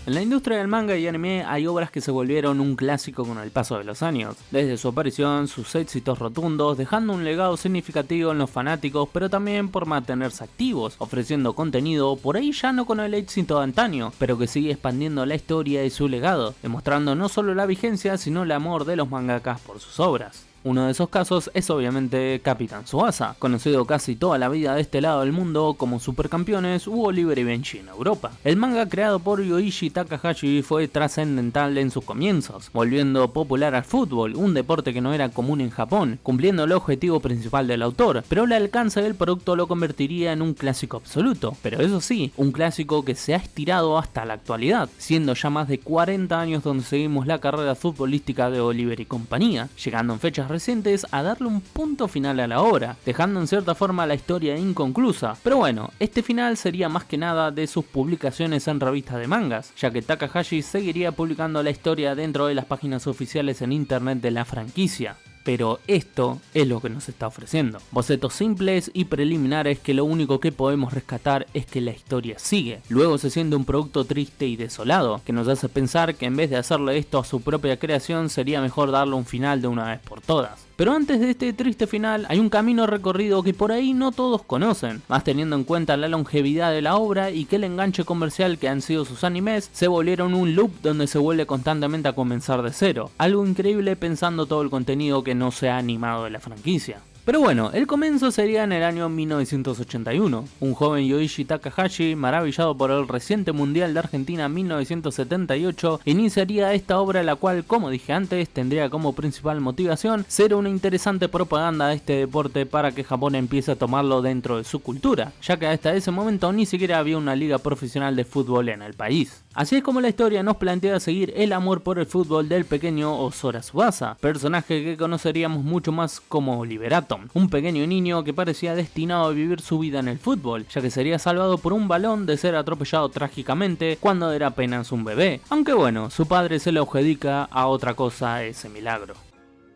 En la industria del manga y anime hay obras que se volvieron un clásico con el paso de los años, desde su aparición, sus éxitos rotundos, dejando un legado significativo en los fanáticos, pero también por mantenerse activos, ofreciendo contenido por ahí ya no con el éxito de antaño, pero que sigue expandiendo la historia y su legado, demostrando no solo la vigencia, sino el amor de los mangakas por sus obras. Uno de esos casos es obviamente Capitán Tsubasa, conocido casi toda la vida de este lado del mundo como Supercampeones u Oliver y Benji en Europa. El manga creado por Yoichi Takahashi fue trascendental en sus comienzos, volviendo popular al fútbol, un deporte que no era común en Japón, cumpliendo el objetivo principal del autor, pero el alcance del producto lo convertiría en un clásico absoluto, pero eso sí, un clásico que se ha estirado hasta la actualidad, siendo ya más de 40 años donde seguimos la carrera futbolística de Oliver y compañía, llegando en fechas recientes a darle un punto final a la obra, dejando en cierta forma la historia inconclusa, pero bueno, este final sería más que nada de sus publicaciones en revistas de mangas, ya que Takahashi seguiría publicando la historia dentro de las páginas oficiales en internet de la franquicia. Pero esto es lo que nos está ofreciendo. Bocetos simples y preliminares que lo único que podemos rescatar es que la historia sigue. Luego se siente un producto triste y desolado, que nos hace pensar que en vez de hacerle esto a su propia creación sería mejor darle un final de una vez por todas. Pero antes de este triste final hay un camino recorrido que por ahí no todos conocen, más teniendo en cuenta la longevidad de la obra y que el enganche comercial que han sido sus animes se volvieron un loop donde se vuelve constantemente a comenzar de cero, algo increíble pensando todo el contenido que no se ha animado de la franquicia. Pero bueno, el comienzo sería en el año 1981. Un joven Yoichi Takahashi, maravillado por el reciente Mundial de Argentina 1978, iniciaría esta obra la cual, como dije antes, tendría como principal motivación ser una interesante propaganda de este deporte para que Japón empiece a tomarlo dentro de su cultura, ya que hasta ese momento ni siquiera había una liga profesional de fútbol en el país. Así es como la historia nos plantea seguir el amor por el fútbol del pequeño Ozora Tsubasa, personaje que conoceríamos mucho más como Oliver Atom, un pequeño niño que parecía destinado a vivir su vida en el fútbol, ya que sería salvado por un balón de ser atropellado trágicamente cuando era apenas un bebé, aunque bueno, su padre se le adjudica a otra cosa ese milagro.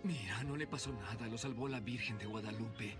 Mira, no le pasó nada, lo salvó la Virgen de Guadalupe.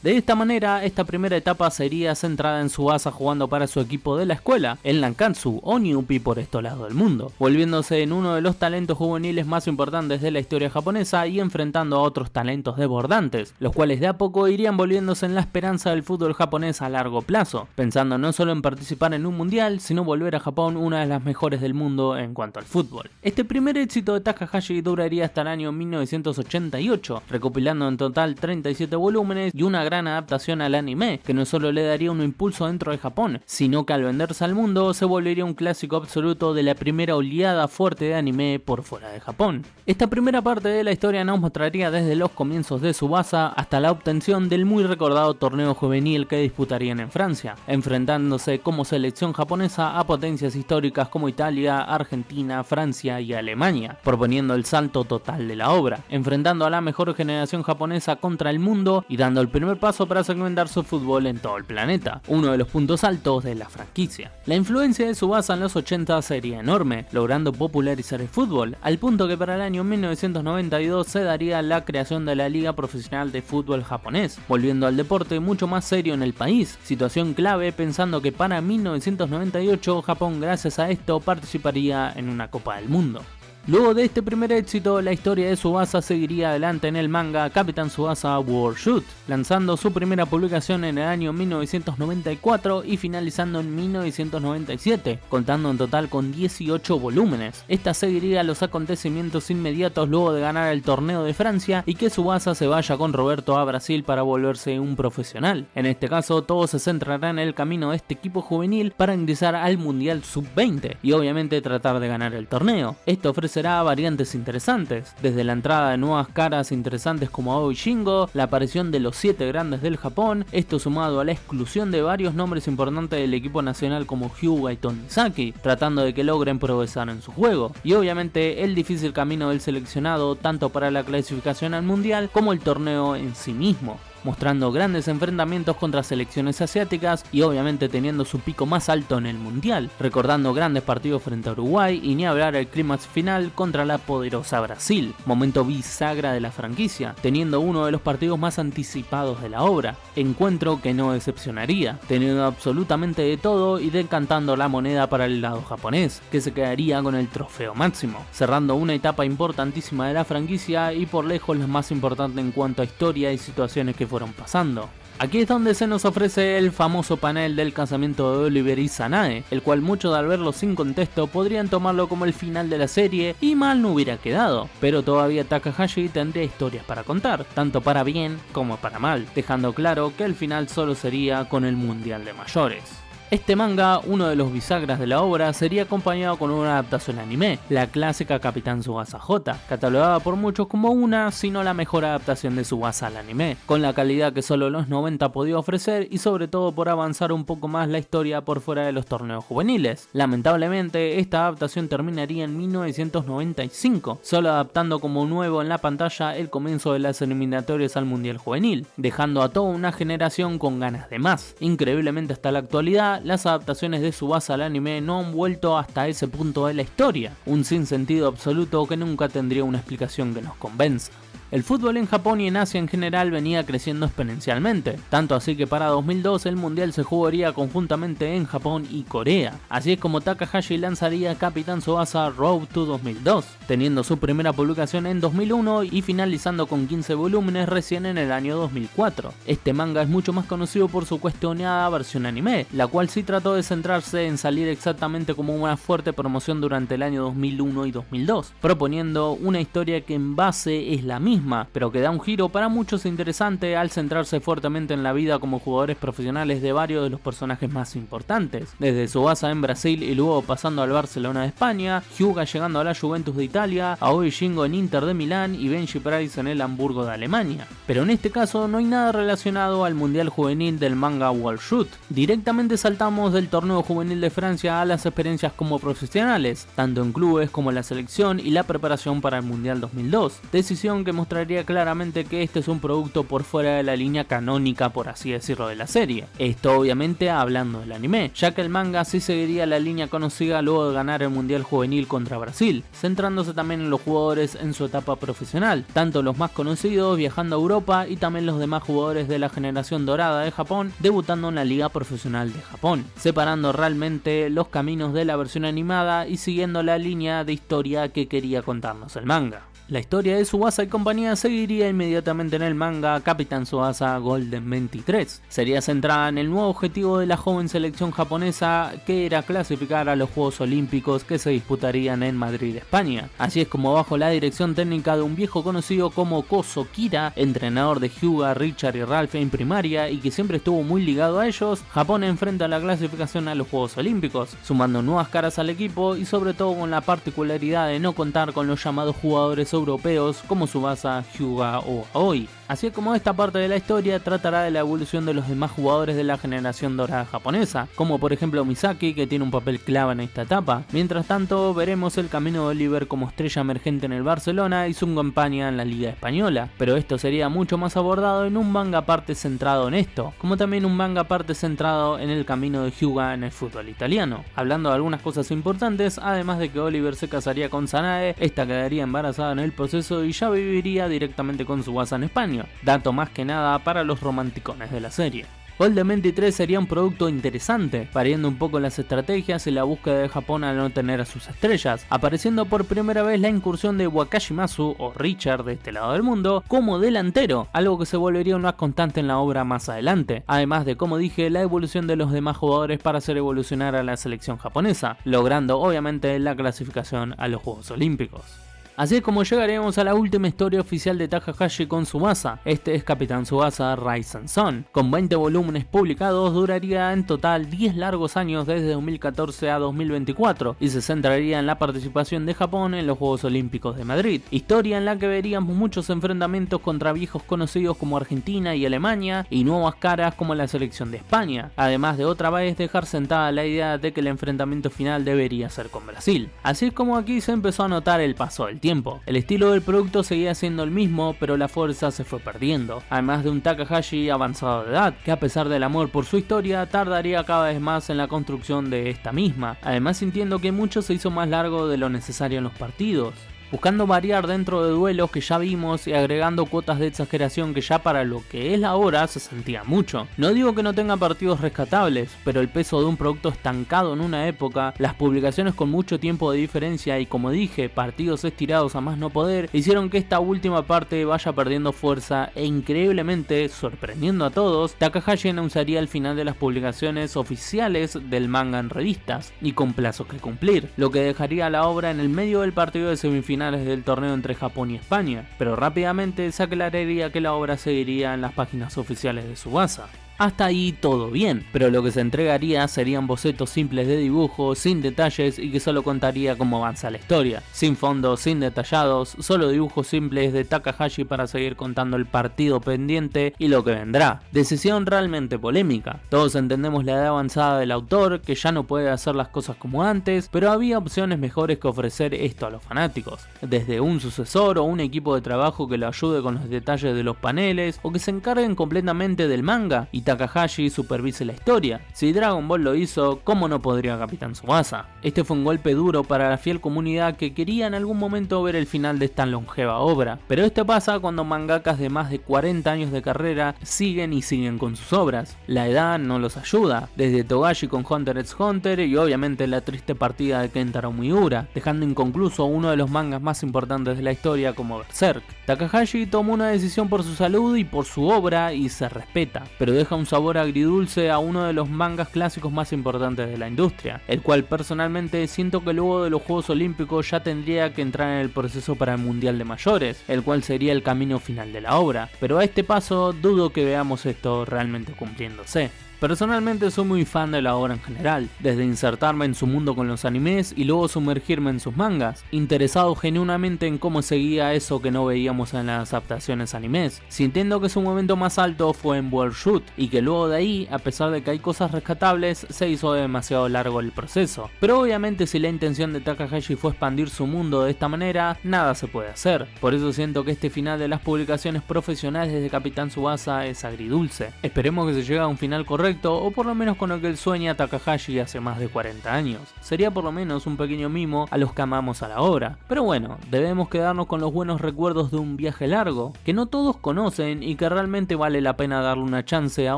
De esta manera, esta primera etapa sería centrada en Tsubasa jugando para su equipo de la escuela, el Nankatsu o Newpi por este lado del mundo, volviéndose en uno de los talentos juveniles más importantes de la historia japonesa y enfrentando a otros talentos desbordantes, los cuales de a poco irían volviéndose en la esperanza del fútbol japonés a largo plazo, pensando no solo en participar en un mundial, sino volver a Japón una de las mejores del mundo en cuanto al fútbol. Este primer éxito de Takahashi duraría hasta el año 1988, recopilando en total 37 volúmenes y una gran adaptación al anime, que no solo le daría un impulso dentro de Japón, sino que al venderse al mundo se volvería un clásico absoluto de la primera oleada fuerte de anime por fuera de Japón. Esta primera parte de la historia nos mostraría desde los comienzos de Tsubasa hasta la obtención del muy recordado torneo juvenil que disputarían en Francia, enfrentándose como selección japonesa a potencias históricas como Italia, Argentina, Francia y Alemania, proponiendo el salto total de la obra, enfrentando a la mejor generación japonesa contra el mundo y dando el primer paso para segmentar su fútbol en todo el planeta, uno de los puntos altos de la franquicia. La influencia de Tsubasa en los 80 sería enorme, logrando popularizar el fútbol, al punto que para el año 1992 se daría la creación de la Liga Profesional de Fútbol Japonés, volviendo al deporte mucho más serio en el país, situación clave pensando que para 1998 Japón gracias a esto participaría en una Copa del Mundo. Luego de este primer éxito, la historia de Tsubasa seguiría adelante en el manga Capitán Tsubasa World Shoot, lanzando su primera publicación en el año 1994 y finalizando en 1997, contando en total con 18 volúmenes. Esta seguiría los acontecimientos inmediatos luego de ganar el torneo de Francia y que Tsubasa se vaya con Roberto a Brasil para volverse un profesional. En este caso, todo se centrará en el camino de este equipo juvenil para ingresar al Mundial Sub-20 y obviamente tratar de ganar el torneo. Esto ofrece variantes interesantes, desde la entrada de nuevas caras interesantes como Aoi Shingo, la aparición de los 7 grandes del Japón, esto sumado a la exclusión de varios nombres importantes del equipo nacional como Hyuga y Tonisaki, tratando de que logren progresar en su juego, y obviamente el difícil camino del seleccionado tanto para la clasificación al mundial como el torneo en sí mismo. mostrando grandes enfrentamientos contra selecciones asiáticas y obviamente teniendo su pico más alto en el mundial, recordando grandes partidos frente a Uruguay y ni hablar el clímax final contra la poderosa Brasil, momento bisagra de la franquicia, teniendo uno de los partidos más anticipados de la obra, encuentro que no decepcionaría, teniendo absolutamente de todo y decantando la moneda para el lado japonés, que se quedaría con el trofeo máximo, cerrando una etapa importantísima de la franquicia y por lejos la más importante en cuanto a historia y situaciones que fueron pasando. Aquí es donde se nos ofrece el famoso panel del casamiento de Oliver y Sanae, el cual muchos al verlo sin contexto podrían tomarlo como el final de la serie y mal no hubiera quedado, pero todavía Takahashi tendría historias para contar, tanto para bien como para mal, dejando claro que el final solo sería con el Mundial de Mayores. Este manga, uno de los bisagras de la obra, sería acompañado con una adaptación anime, la clásica Capitán Tsubasa J, catalogada por muchos como una, si no la mejor adaptación de Tsubasa al anime, con la calidad que solo los 90 podía ofrecer y sobre todo por avanzar un poco más la historia por fuera de los torneos juveniles. Lamentablemente, esta adaptación terminaría en 1995, solo adaptando como nuevo en la pantalla el comienzo de las eliminatorias al Mundial Juvenil, dejando a toda una generación con ganas de más. Increíblemente hasta la actualidad, las adaptaciones de Tsubasa al anime no han vuelto hasta ese punto de la historia, un sinsentido absoluto que nunca tendría una explicación que nos convenza. El fútbol en Japón y en Asia en general venía creciendo exponencialmente, tanto así que para 2002 el mundial se jugaría conjuntamente en Japón y Corea. Así es como Takahashi lanzaría Capitán Tsubasa Road to 2002, teniendo su primera publicación en 2001 y finalizando con 15 volúmenes recién en el año 2004. Este manga es mucho más conocido por su cuestionada versión anime, la cual sí trató de centrarse en salir exactamente como una fuerte promoción durante el año 2001 y 2002, proponiendo una historia que en base es la misma, pero que da un giro para muchos interesante al centrarse fuertemente en la vida como jugadores profesionales de varios de los personajes más importantes, desde Tsubasa en Brasil y luego pasando al Barcelona de España, Hyuga llegando a la Juventus de Italia, Aoi Shingo en Inter de Milán y Benji Price en el Hamburgo de Alemania. Pero en este caso no hay nada relacionado al Mundial Juvenil del manga World Shoot. Directamente saltamos del torneo juvenil de Francia a las experiencias como profesionales, tanto en clubes como en la selección y la preparación para el Mundial 2002, decisión que mostraría claramente que este es un producto por fuera de la línea canónica, por así decirlo, de la serie. Esto obviamente hablando del anime, ya que el manga sí seguiría la línea conocida luego de ganar el Mundial Juvenil contra Brasil, centrándose también en los jugadores en su etapa profesional, tanto los más conocidos viajando a Europa y también los demás jugadores de la generación dorada de Japón debutando en la Liga Profesional de Japón, separando realmente los caminos de la versión animada y siguiendo la línea de historia que quería contarnos el manga. La historia de Tsubasa y compañía seguiría inmediatamente en el manga Capitán Tsubasa Golden 23. Sería centrada en el nuevo objetivo de la joven selección japonesa, que era clasificar a los Juegos Olímpicos que se disputarían en Madrid, España. Así es como bajo la dirección técnica de un viejo conocido como Kozo Kira, entrenador de Hyuga, Richard y Ralph en primaria y que siempre estuvo muy ligado a ellos, Japón enfrenta la clasificación a los Juegos Olímpicos, sumando nuevas caras al equipo y sobre todo con la particularidad de no contar con los llamados jugadores europeos como Tsubasa, Hyuga o Aoi. Así como esta parte de la historia tratará de la evolución de los demás jugadores de la generación dorada japonesa, como por ejemplo Misaki, que tiene un papel clave en esta etapa. Mientras tanto veremos el camino de Oliver como estrella emergente en el Barcelona y su campaña en la Liga Española, pero esto sería mucho más abordado en un manga aparte centrado en esto, como también un manga aparte centrado en el camino de Hyuga en el fútbol italiano. Hablando de algunas cosas importantes, además de que Oliver se casaría con Sanae, esta quedaría embarazada en el proceso y ya viviría directamente con Tsubasa en España, dato más que nada para los romanticones de la serie. Golden 23 sería un producto interesante, variando un poco las estrategias y la búsqueda de Japón al no tener a sus estrellas, apareciendo por primera vez la incursión de Wakashimasu o Richard de este lado del mundo como delantero, algo que se volvería una constante en la obra más adelante, además de, como dije, la evolución de los demás jugadores para hacer evolucionar a la selección japonesa, logrando obviamente la clasificación a los Juegos Olímpicos. Así es como llegaremos a la última historia oficial de Takahashi con Tsubasa. Este es Capitán Tsubasa Rise and Sun. Con 20 volúmenes publicados, duraría en total 10 largos años desde 2014 a 2024 y se centraría en la participación de Japón en los Juegos Olímpicos de Madrid. Historia en la que veríamos muchos enfrentamientos contra viejos conocidos como Argentina y Alemania y nuevas caras como la selección de España, además de otra vez dejar sentada la idea de que el enfrentamiento final debería ser con Brasil. Así es como aquí se empezó a notar el paso del tiempo. tiempo. El estilo del producto seguía siendo el mismo, pero la fuerza se fue perdiendo, además de un Takahashi avanzado de edad, que a pesar del amor por su historia, tardaría cada vez más en la construcción de esta misma, además sintiendo que mucho se hizo más largo de lo necesario en los partidos. Buscando variar dentro de duelos que ya vimos y agregando cuotas de exageración que ya para lo que es la hora se sentía mucho. No digo que no tenga partidos rescatables, pero el peso de un producto estancado en una época, las publicaciones con mucho tiempo de diferencia y, como dije, partidos estirados a más no poder, hicieron que esta última parte vaya perdiendo fuerza e increíblemente, sorprendiendo a todos, Takahashi anunciaría el final de las publicaciones oficiales del manga en revistas y con plazos que cumplir, lo que dejaría la obra en el medio del partido de semifinales del torneo entre Japón y España, pero rápidamente se aclararía que la obra seguiría en las páginas oficiales de Tsubasa. Hasta ahí todo bien, pero lo que se entregaría serían bocetos simples de dibujo, sin detalles y que solo contaría cómo avanza la historia, sin fondos, sin detallados, solo dibujos simples de Takahashi para seguir contando el partido pendiente y lo que vendrá. Decisión realmente polémica. Todos entendemos la edad avanzada del autor, que ya no puede hacer las cosas como antes, pero había opciones mejores que ofrecer esto a los fanáticos, desde un sucesor o un equipo de trabajo que lo ayude con los detalles de los paneles o que se encarguen completamente del manga y Takahashi supervise la historia. Si Dragon Ball lo hizo, ¿cómo no podría Capitán Tsubasa? Este fue un golpe duro para la fiel comunidad que quería en algún momento ver el final de esta longeva obra, pero esto pasa cuando mangakas de más de 40 años de carrera siguen con sus obras. La edad no los ayuda, desde Togashi con Hunter x Hunter y obviamente la triste partida de Kentaro Miura, dejando inconcluso uno de los mangas más importantes de la historia como Berserk. Takahashi tomó una decisión por su salud y por su obra y se respeta, pero deja un sabor agridulce a uno de los mangas clásicos más importantes de la industria, el cual personalmente siento que luego de los Juegos Olímpicos ya tendría que entrar en el proceso para el Mundial de Mayores, el cual sería el camino final de la obra, pero a este paso dudo que veamos esto realmente cumpliéndose. Personalmente soy muy fan de la obra en general, desde insertarme en su mundo con los animes y luego sumergirme en sus mangas, interesado genuinamente en cómo seguía eso que no veíamos en las adaptaciones animes, sintiendo que su momento más alto fue en World Shoot y que luego de ahí, a pesar de que hay cosas rescatables, se hizo demasiado largo el proceso. Pero obviamente si la intención de Takahashi fue expandir su mundo de esta manera, nada se puede hacer, por eso siento que este final de las publicaciones profesionales de Capitán Tsubasa es agridulce. Esperemos que se llegue a un final correcto, o por lo menos con lo que él sueña Takahashi hace más de 40 años. Sería por lo menos un pequeño mimo a los que amamos a la obra. Pero bueno, debemos quedarnos con los buenos recuerdos de un viaje largo, que no todos conocen y que realmente vale la pena darle una chance a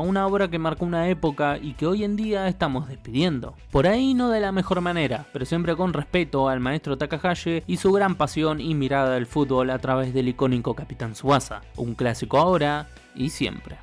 una obra que marcó una época y que hoy en día estamos despidiendo. Por ahí no de la mejor manera, pero siempre con respeto al maestro Takahashi y su gran pasión y mirada del fútbol a través del icónico Capitán Tsubasa. Un clásico ahora y siempre.